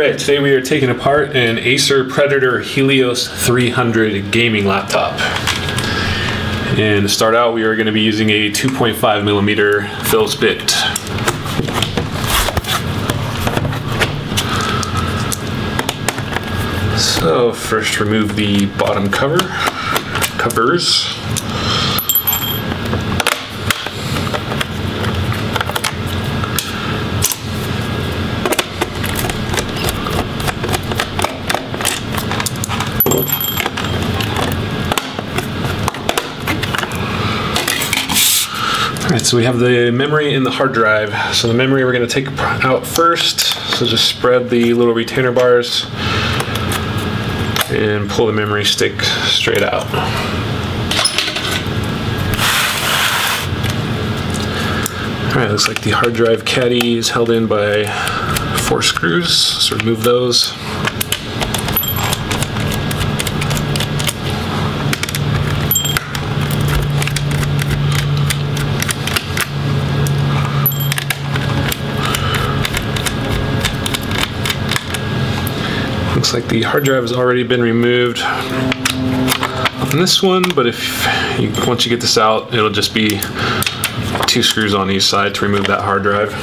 Alright, today we are taking apart an Acer Predator Helios 300 gaming laptop. And to start out, we are going to be using a 2.5mm Phillips bit. So first remove the bottom covers. Alright, so we have the memory and the hard drive. So the memory we're going to take out first. So just spread the little retainer bars and pull the memory stick straight out. Alright, looks like the hard drive caddy is held in by 4 screws, so remove those. Looks like the hard drive has already been removed on this one, but once you get this out, it'll just be 2 screws on each side to remove that hard drive.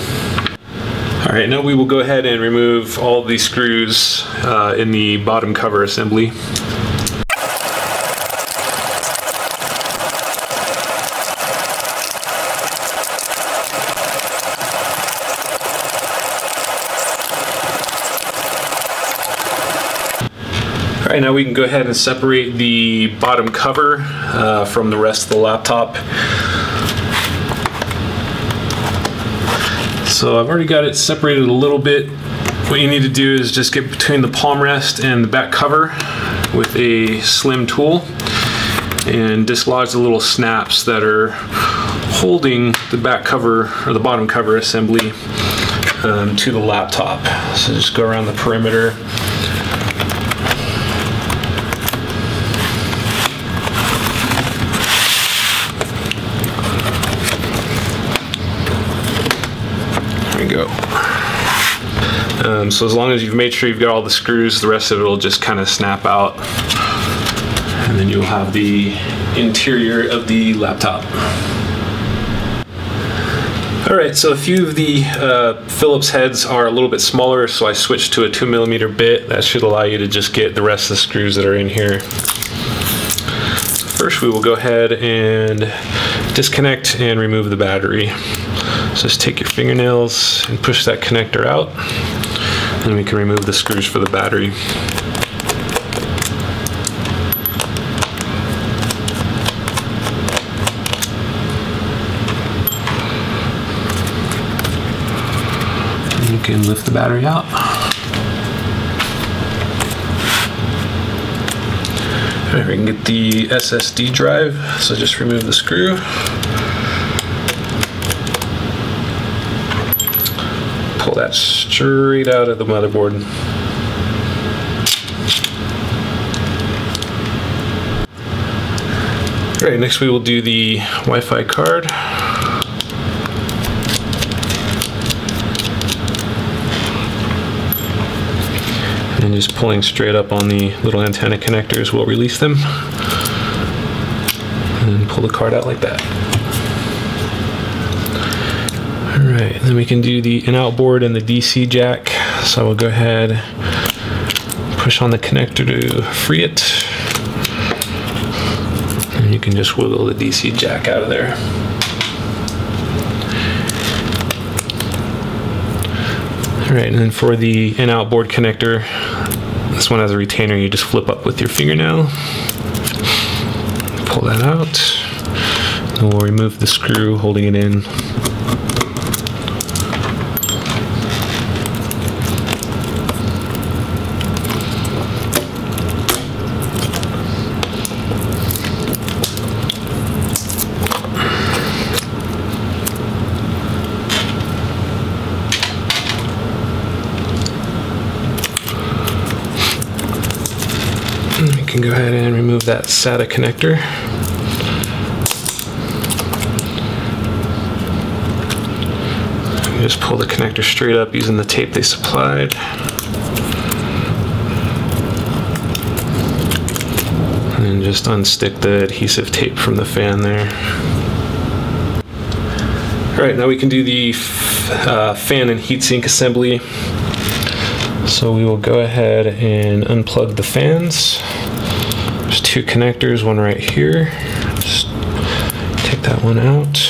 Alright, now we will go ahead and remove all of these screws in the bottom cover assembly. Alright, now we can go ahead and separate the bottom cover from the rest of the laptop. So I've already got it separated a little bit. What you need to do is just get between the palm rest and the back cover with a slim tool and dislodge the little snaps that are holding the back cover or the bottom cover assembly to the laptop. So just go around the perimeter. Go. So as long as you've made sure you've got all the screws, the rest of it will just kind of snap out, and then you'll have the interior of the laptop. Alright, so a few of the Phillips heads are a little bit smaller, so I switched to a 2mm bit. That should allow you to just get the rest of the screws that are in here. First we will go ahead and disconnect and remove the battery. So just take your fingernails and push that connector out, and we can remove the screws for the battery. And you can lift the battery out. Alright, we can get the SSD drive, so just remove the screw. Pull that straight out of the motherboard. Alright, next we will do the Wi-Fi card. And just pulling straight up on the little antenna connectors will release them. And pull the card out like that. Alright, then we can do the in-out board and the DC jack. So I will go ahead, push on the connector to free it, and you can just wiggle the DC jack out of there. Alright, and then for the in-out board connector, this one has a retainer. You just flip up with your fingernail, pull that out, and we'll remove the screw holding it in. We can go ahead and remove that SATA connector. Just pull the connector straight up using the tape they supplied. and just unstick the adhesive tape from the fan there. All right, now we can do the fan and heatsink assembly. So we will go ahead and unplug the fans. There's two connectors, one right here. Just take that one out.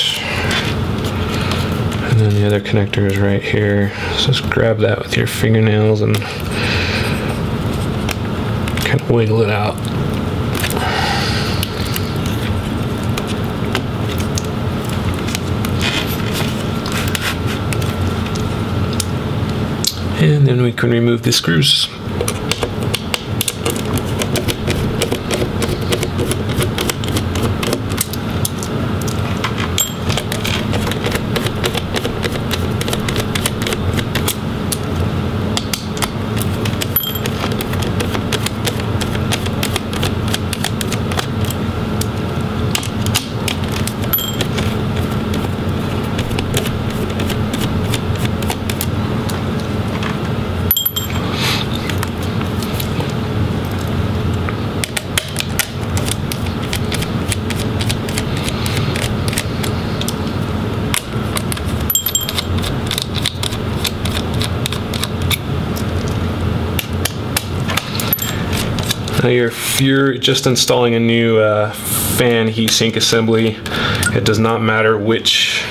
And then the other connector is right here. So just grab that with your fingernails and kind of wiggle it out. And then we can remove the screws. Now if you're just installing a new fan heatsink assembly, it does not matter which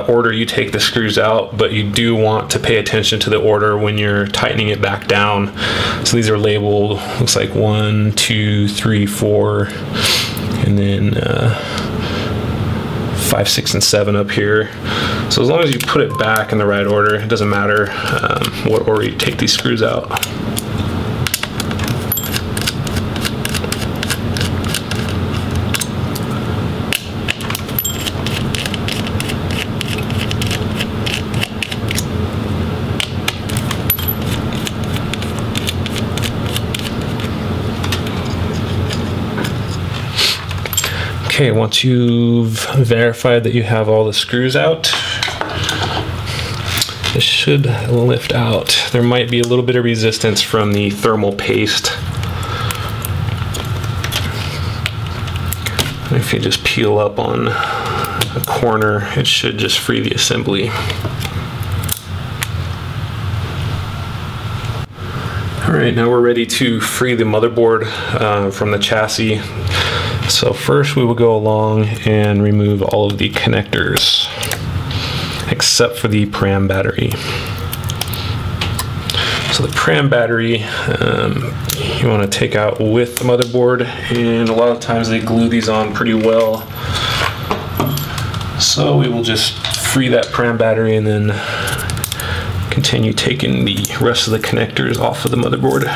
order you take the screws out, but you do want to pay attention to the order when you're tightening it back down. So these are labeled, looks like 1, 2, 3, 4, and then 5, 6, and 7 up here. So as long as you put it back in the right order, it doesn't matter what order you take these screws out. Okay, once you've verified that you have all the screws out, this should lift out. There might be a little bit of resistance from the thermal paste. If you just peel up on a corner, it should just free the assembly. All right, now we're ready to free the motherboard from the chassis. So first we will go along and remove all of the connectors, except for the pram battery. So the pram battery, you want to take out with the motherboard, and a lot of times they glue these on pretty well. So we will just free that pram battery and then continue taking the rest of the connectors off of the motherboard.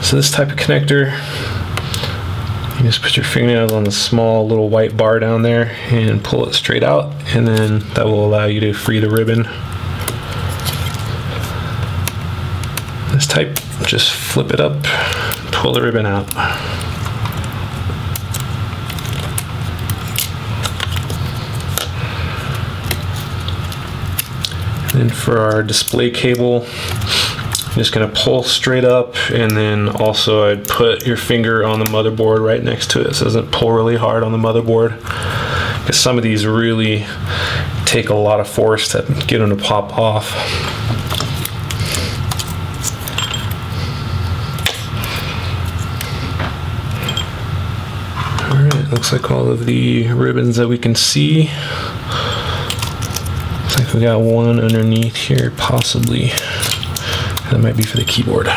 So this type of connector, you just put your fingernails on the small little white bar down there and pull it straight out, and then that will allow you to free the ribbon. This type, just flip it up, pull the ribbon out. And then for our display cable, I'm just going to pull straight up, and then also I'd put your finger on the motherboard right next to it so it doesn't pull really hard on the motherboard, because some of these really take a lot of force to get them to pop off. Alright, looks like all of the ribbons that we can see. Looks like we got one underneath here, possibly. That might be for the keyboard.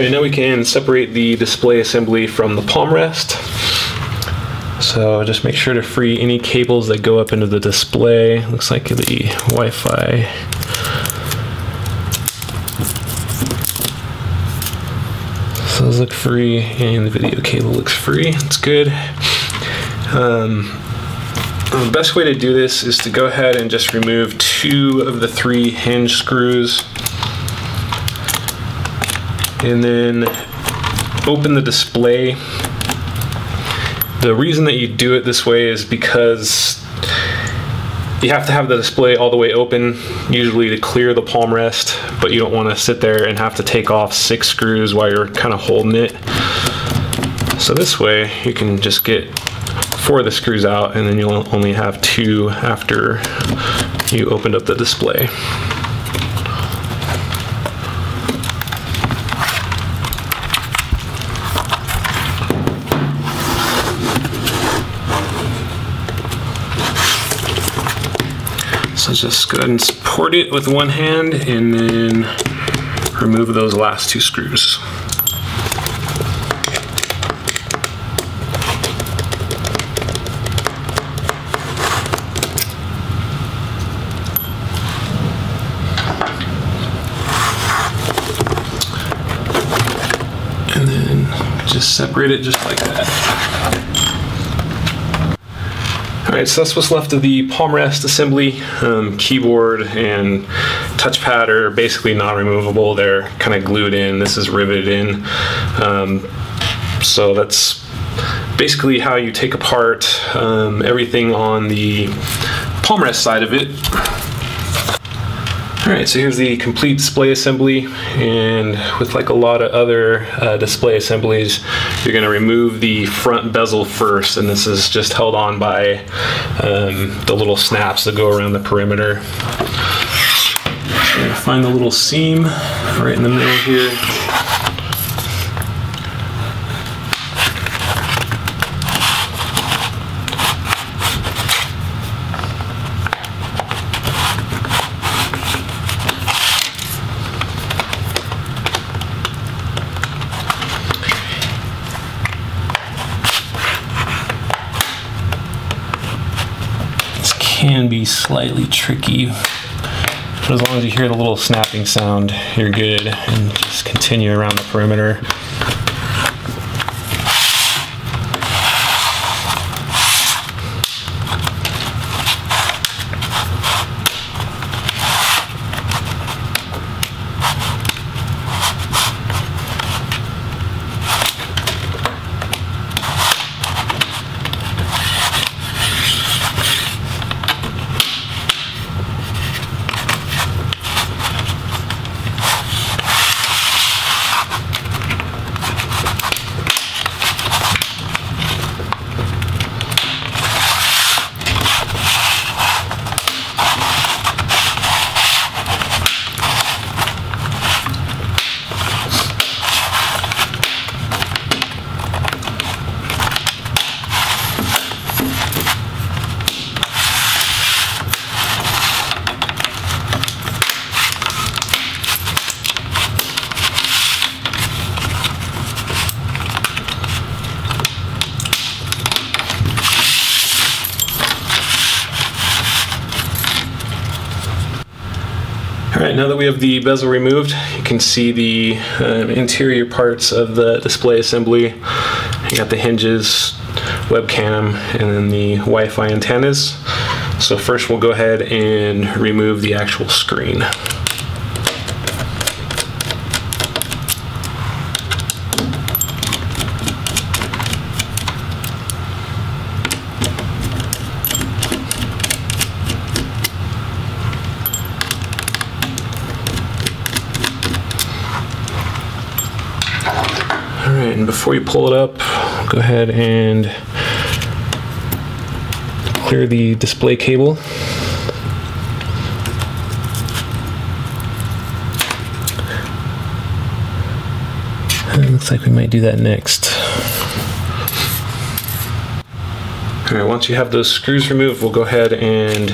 Alright, now we can separate the display assembly from the palm rest. So just make sure to free any cables that go up into the display. Looks like the Wi-Fi. So those look free, and the video cable looks free. That's good. The best way to do this is to go ahead and just remove 2 of the 3 hinge screws, and then open the display. The reason that you do it this way is because you have to have the display all the way open, usually to clear the palm rest, but you don't want to sit there and have to take off 6 screws while you're kind of holding it. So this way you can just get 4 of the screws out, and then you'll only have 2 after you opened up the display. So just go ahead and support it with one hand and then remove those last 2 screws. And then just separate it just like that. Alright, so that's what's left of the palm rest assembly. Keyboard and touchpad are basically non-removable. They're kind of glued in. This is riveted in. So that's basically how you take apart everything on the palm rest side of it. Alright, so here's the complete display assembly, and with like a lot of other display assemblies, you're going to remove the front bezel first, and this is just held on by the little snaps that go around the perimeter. So find the little seam right in the middle here. Can be slightly tricky, but as long as you hear the little snapping sound, you're good, and just continue around the perimeter. Alright, now that we have the bezel removed, you can see the interior parts of the display assembly. You got the hinges, webcam, and then the Wi-Fi antennas. So first we'll go ahead and remove the actual screen. Alright, and before you pull it up, go ahead and clear the display cable. And it looks like we might do that next. Alright, once you have those screws removed, we'll go ahead and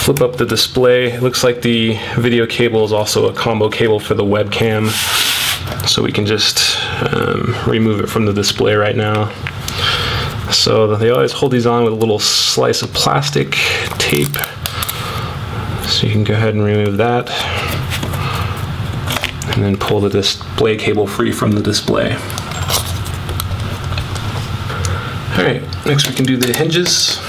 flip up the display. It looks like the video cable is also a combo cable for the webcam, so we can just remove it from the display right now. So they always hold these on with a little slice of plastic tape, so you can go ahead and remove that and then pull the display cable free from the display. Alright, next we can do the hinges.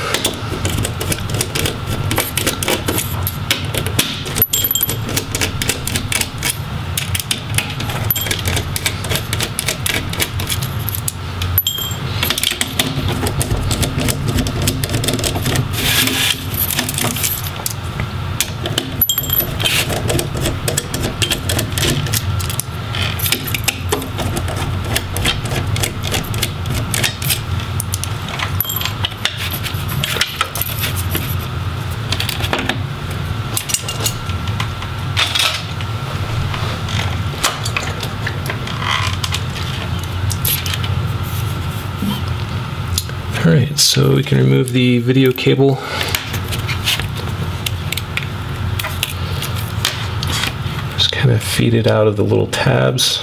Alright, so we can remove the video cable. Just kind of feed it out of the little tabs.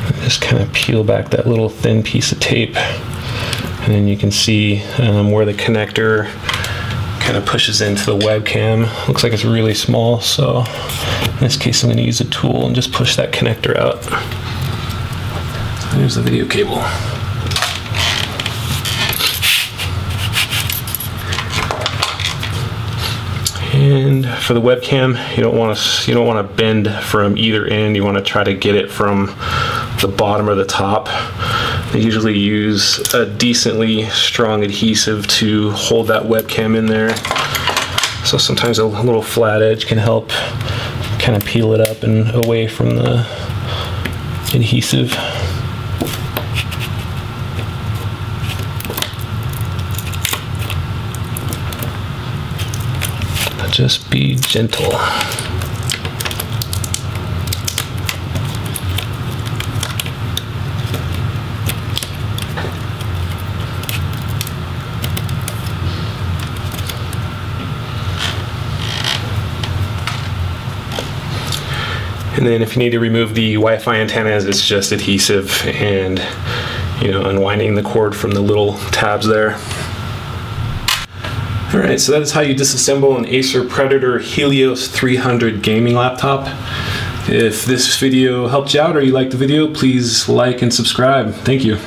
And just kind of peel back that little thin piece of tape. And then you can see where the connector kind of pushes into the webcam. Looks like it's really small, so in this case I'm going to use a tool and just push that connector out. So there's the video cable. And for the webcam, you don't want to bend from either end. You want to try to get it from the bottom or the top. They usually use a decently strong adhesive to hold that webcam in there. So sometimes a little flat edge can help kind of peel it up and away from the adhesive. Just be gentle. And then if you need to remove the Wi-Fi antennas, it's just adhesive and, you know, unwinding the cord from the little tabs there. Alright, so that is how you disassemble an Acer Predator Helios 300 gaming laptop. If this video helped you out or you liked the video, please like and subscribe. Thank you.